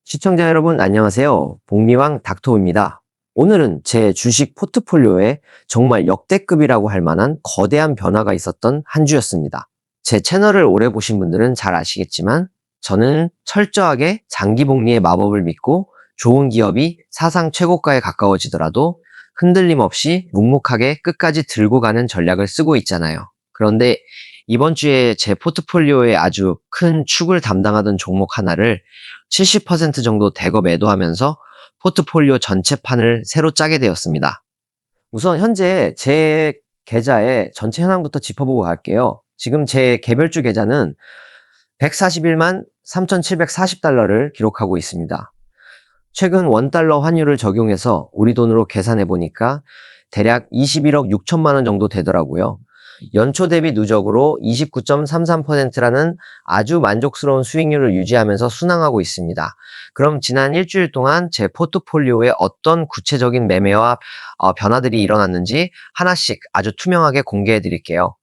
시청자 여러분 안녕하세요. 복리왕 닥터우입니다. 오늘은 제 주식 포트폴리오에 정말 역대급이라고 할 만한 거대한 변화가 있었던 한 주였습니다. 제 채널을 오래 보신 분들은 잘 아시겠지만 저는 철저하게 장기 복리의 마법을 믿고 좋은 기업이 사상 최고가에 가까워지더라도 흔들림 없이 묵묵하게 끝까지 들고 가는 전략을 쓰고 있잖아요. 그런데 이번 주에 제 포트폴리오에 아주 큰 축을 담당하던 종목 하나를 70% 정도 대거 매도하면서 포트폴리오 전체 판을 새로 짜게 되었습니다. 우선 현재 제 계좌의 전체 현황부터 짚어보고 갈게요. 지금 제 개별주 계좌는 141만 3,740달러를 기록하고 있습니다. 최근 원달러 환율을 적용해서 우리 돈으로 계산해 보니까 대략 21억 6천만 원 정도 되더라고요. 연초 대비 누적으로 29.33%라는 아주 만족스러운 수익률을 유지하면서 순항하고 있습니다. 그럼 지난 일주일 동안 제 포트폴리오에 어떤 구체적인 매매와 변화들이 일어났는지 하나씩 아주 투명하게 공개해 드릴게요.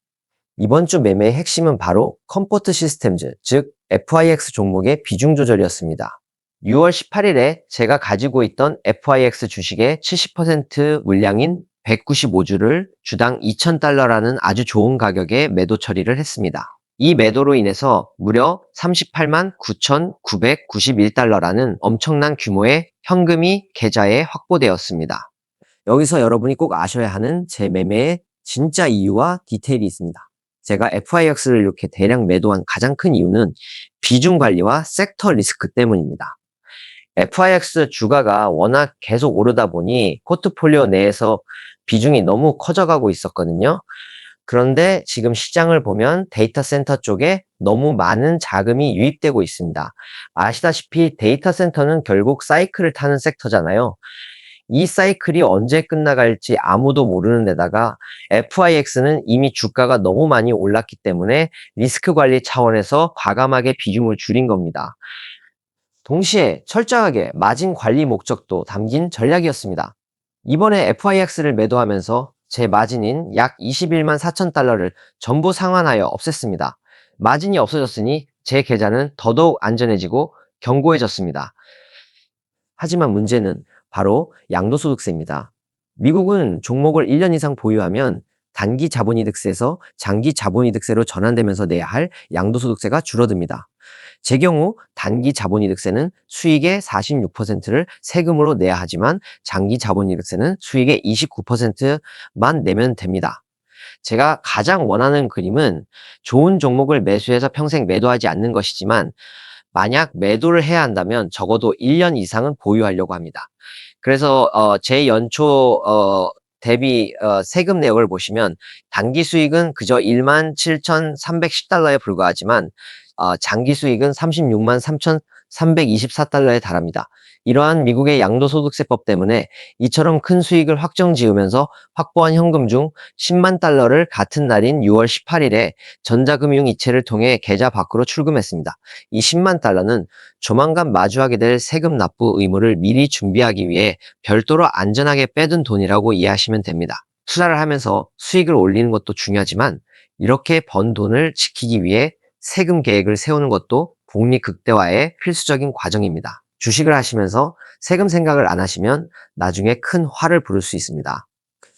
이번 주 매매의 핵심은 바로 컴포트 시스템즈, 즉 FIX 종목의 비중 조절이었습니다. 6월 18일에 제가 가지고 있던 FIX 주식의 70% 물량인 195주를 주당 2,000달러라는 아주 좋은 가격에 매도 처리를 했습니다. 이 매도로 인해서 무려 38만 9,991달러라는 엄청난 규모의 현금이 계좌에 확보되었습니다. 여기서 여러분이 꼭 아셔야 하는 제 매매의 진짜 이유와 디테일이 있습니다. 제가 FIX를 이렇게 대량 매도한 가장 큰 이유는 비중 관리와 섹터 리스크 때문입니다. FIX 주가가 워낙 계속 오르다 보니 포트폴리오 내에서 비중이 너무 커져가고 있었거든요. 그런데 지금 시장을 보면 데이터 센터 쪽에 너무 많은 자금이 유입되고 있습니다. 아시다시피 데이터 센터는 결국 사이클을 타는 섹터잖아요. 이 사이클이 언제 끝나갈지 아무도 모르는 데다가 FIX는 이미 주가가 너무 많이 올랐기 때문에 리스크 관리 차원에서 과감하게 비중을 줄인 겁니다. 동시에 철저하게 마진 관리 목적도 담긴 전략이었습니다. 이번에 FIX를 매도하면서 제 마진인 약 21만 4천 달러를 전부 상환하여 없앴습니다. 마진이 없어졌으니 제 계좌는 더더욱 안전해지고 견고해졌습니다. 하지만 문제는 바로 양도소득세입니다. 미국은 종목을 1년 이상 보유하면 단기 자본이득세에서 장기 자본이득세로 전환되면서 내야 할 양도소득세가 줄어듭니다. 제 경우 단기 자본이득세는 수익의 46%를 세금으로 내야 하지만 장기 자본이득세는 수익의 29%만 내면 됩니다. 제가 가장 원하는 그림은 좋은 종목을 매수해서 평생 매도하지 않는 것이지만 만약 매도를 해야 한다면 적어도 1년 이상은 보유하려고 합니다. 그래서 제 연초 대비 세금 내역을 보시면 단기 수익은 그저 17,310달러에 불과하지만 장기 수익은 36만 3,324달러에 달합니다. 이러한 미국의 양도소득세법 때문에 이처럼 큰 수익을 확정 지으면서 확보한 현금 중 10만 달러를 같은 날인 6월 18일에 전자금융 이체를 통해 계좌 밖으로 출금했습니다. 이 10만 달러는 조만간 마주하게 될 세금 납부 의무를 미리 준비하기 위해 별도로 안전하게 빼둔 돈이라고 이해하시면 됩니다. 투자를 하면서 수익을 올리는 것도 중요하지만 이렇게 번 돈을 지키기 위해 세금 계획을 세우는 것도 복리 극대화의 필수적인 과정입니다. 주식을 하시면서 세금 생각을 안 하시면 나중에 큰 화를 부를 수 있습니다.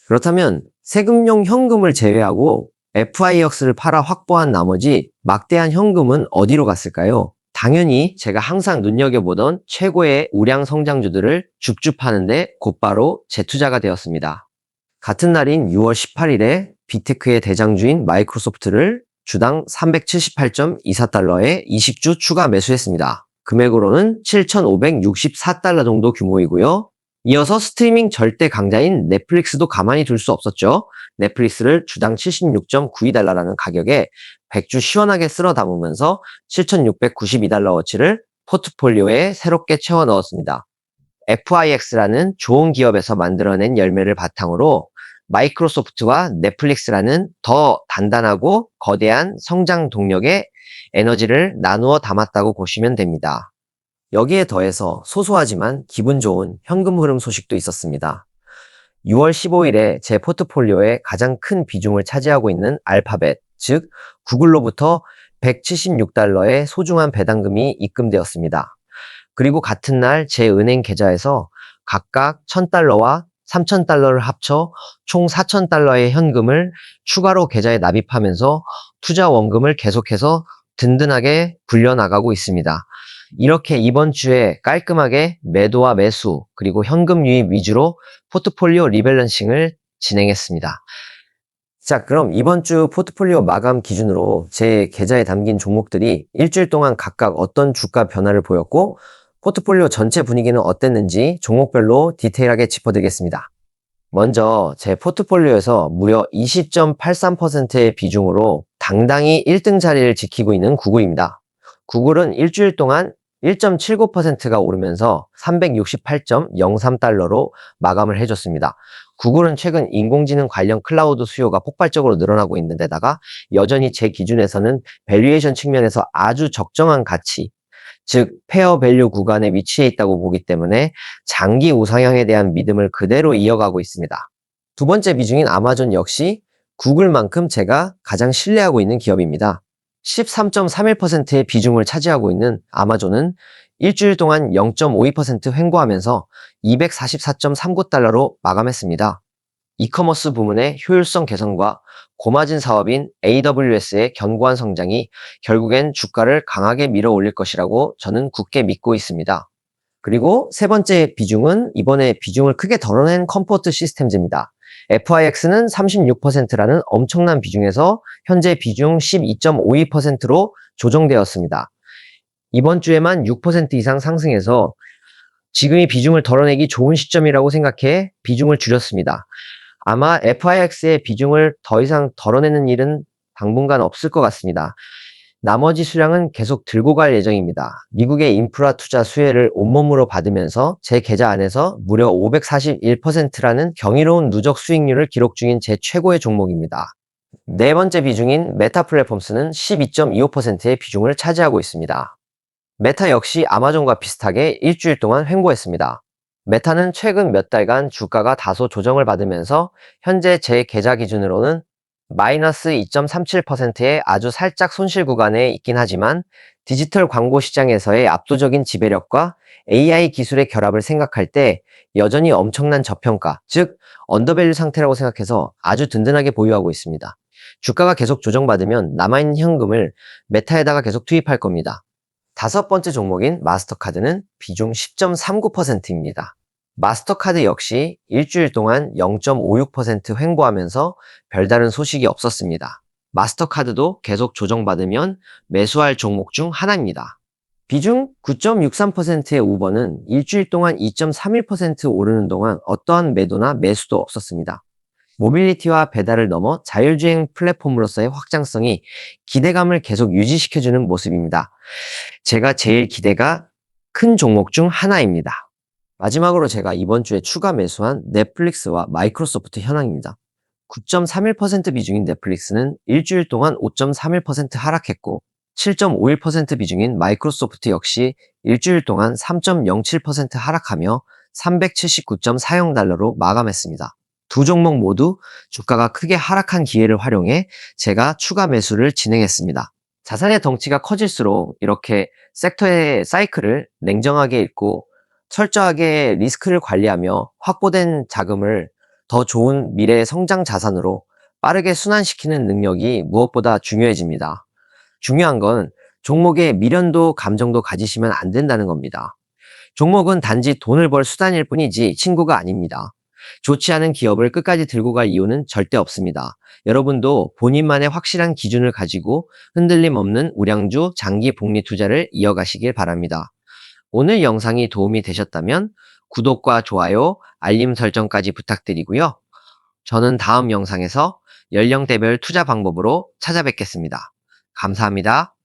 그렇다면 세금용 현금을 제외하고 FIX를 팔아 확보한 나머지 막대한 현금은 어디로 갔을까요? 당연히 제가 항상 눈여겨보던 최고의 우량 성장주들을 줍줍 하는데 곧바로 재투자가 되었습니다. 같은 날인 6월 18일에 빅테크의 대장주인 마이크로소프트를 주당 378.24달러에 20주 추가 매수했습니다. 금액으로는 7,564달러 정도 규모이고요. 이어서 스트리밍 절대 강자인 넷플릭스도 가만히 둘 수 없었죠. 넷플릭스를 주당 76.92달러라는 가격에 100주 시원하게 쓸어 담으면서 7,692달러어치를 포트폴리오에 새롭게 채워 넣었습니다. FIX라는 좋은 기업에서 만들어낸 열매를 바탕으로 마이크로소프트와 넷플릭스라는 더 단단하고 거대한 성장 동력의 에너지를 나누어 담았다고 보시면 됩니다. 여기에 더해서 소소하지만 기분 좋은 현금 흐름 소식도 있었습니다. 6월 15일에 제 포트폴리오의 가장 큰 비중을 차지하고 있는 알파벳, 즉 구글로부터 176달러의 소중한 배당금이 입금되었습니다. 그리고 같은 날 제 은행 계좌에서 각각 $1,000와 $3,000를 합쳐 총 $4,000의 현금을 추가로 계좌에 납입하면서 투자 원금을 계속해서 든든하게 불려나가고 있습니다. 이렇게 이번 주에 깔끔하게 매도와 매수 그리고 현금 유입 위주로 포트폴리오 리밸런싱을 진행했습니다. 자, 그럼 이번 주 포트폴리오 마감 기준으로 제 계좌에 담긴 종목들이 일주일 동안 각각 어떤 주가 변화를 보였고 포트폴리오 전체 분위기는 어땠는지 종목별로 디테일하게 짚어드리겠습니다. 먼저 제 포트폴리오에서 무려 20.83%의 비중으로 당당히 1등 자리를 지키고 있는 구글입니다. 구글은 일주일 동안 1.79%가 오르면서 $368.03로 마감을 해줬습니다. 구글은 최근 인공지능 관련 클라우드 수요가 폭발적으로 늘어나고 있는 데다가 여전히 제 기준에서는 밸류에이션 측면에서 아주 적정한 가치, 즉 페어 밸류 구간에 위치해 있다고 보기 때문에 장기 우상향에 대한 믿음을 그대로 이어가고 있습니다. 두 번째 비중인 아마존 역시 구글만큼 제가 가장 신뢰하고 있는 기업입니다. 13.31%의 비중을 차지하고 있는 아마존은 일주일 동안 0.52% 횡보하면서 $244.39로 마감했습니다. 이커머스 부문의 효율성 개선과 고마진 사업인 AWS의 견고한 성장이 결국엔 주가를 강하게 밀어 올릴 것이라고 저는 굳게 믿고 있습니다. 그리고 세 번째 비중은 이번에 비중을 크게 덜어낸 컴포트 시스템즈입니다. FIX는 36%라는 엄청난 비중에서 현재 비중 12.52%로 조정되었습니다. 이번 주에만 6% 이상 상승해서 지금이 비중을 덜어내기 좋은 시점이라고 생각해 비중을 줄였습니다. 아마 FIX의 비중을 더 이상 덜어내는 일은 당분간 없을 것 같습니다. 나머지 수량은 계속 들고 갈 예정입니다. 미국의 인프라 투자 수혜를 온몸으로 받으면서 제 계좌 안에서 무려 541%라는 경이로운 누적 수익률을 기록 중인 제 최고의 종목입니다. 네 번째 비중인 메타 플랫폼스는 12.25%의 비중을 차지하고 있습니다. 메타 역시 아마존과 비슷하게 일주일 동안 횡보했습니다. 메타는 최근 몇 달간 주가가 다소 조정을 받으면서 현재 제 계좌 기준으로는 마이너스 2.37%의 아주 살짝 손실 구간에 있긴 하지만 디지털 광고 시장에서의 압도적인 지배력과 AI 기술의 결합을 생각할 때 여전히 엄청난 저평가, 즉 언더밸류 상태라고 생각해서 아주 든든하게 보유하고 있습니다. 주가가 계속 조정받으면 남아있는 현금을 메타에다가 계속 투입할 겁니다. 다섯 번째 종목인 마스터카드는 비중 10.39%입니다. 마스터카드 역시 일주일 동안 0.56% 횡보하면서 별다른 소식이 없었습니다. 마스터카드도 계속 조정받으면 매수할 종목 중 하나입니다. 비중 9.63%의 우버는 일주일 동안 2.31% 오르는 동안 어떠한 매도나 매수도 없었습니다. 모빌리티와 배달을 넘어 자율주행 플랫폼으로서의 확장성이 기대감을 계속 유지시켜주는 모습입니다. 제가 제일 기대가 큰 종목 중 하나입니다. 마지막으로 제가 이번 주에 추가 매수한 넷플릭스와 마이크로소프트 현황입니다. 9.31% 비중인 넷플릭스는 일주일 동안 5.31% 하락했고 7.51% 비중인 마이크로소프트 역시 일주일 동안 3.07% 하락하며 $379.40로 마감했습니다. 두 종목 모두 주가가 크게 하락한 기회를 활용해 제가 추가 매수를 진행했습니다. 자산의 덩치가 커질수록 이렇게 섹터의 사이클을 냉정하게 읽고 철저하게 리스크를 관리하며 확보된 자금을 더 좋은 미래 성장 자산으로 빠르게 순환시키는 능력이 무엇보다 중요해집니다. 중요한 건 종목에 미련도 감정도 가지시면 안 된다는 겁니다. 종목은 단지 돈을 벌 수단일 뿐이지 친구가 아닙니다. 좋지 않은 기업을 끝까지 들고 갈 이유는 절대 없습니다. 여러분도 본인만의 확실한 기준을 가지고 흔들림 없는 우량주 장기 복리 투자를 이어가시길 바랍니다. 오늘 영상이 도움이 되셨다면 구독과 좋아요, 알림 설정까지 부탁드리고요. 저는 다음 영상에서 연령대별 투자 방법으로 찾아뵙겠습니다. 감사합니다.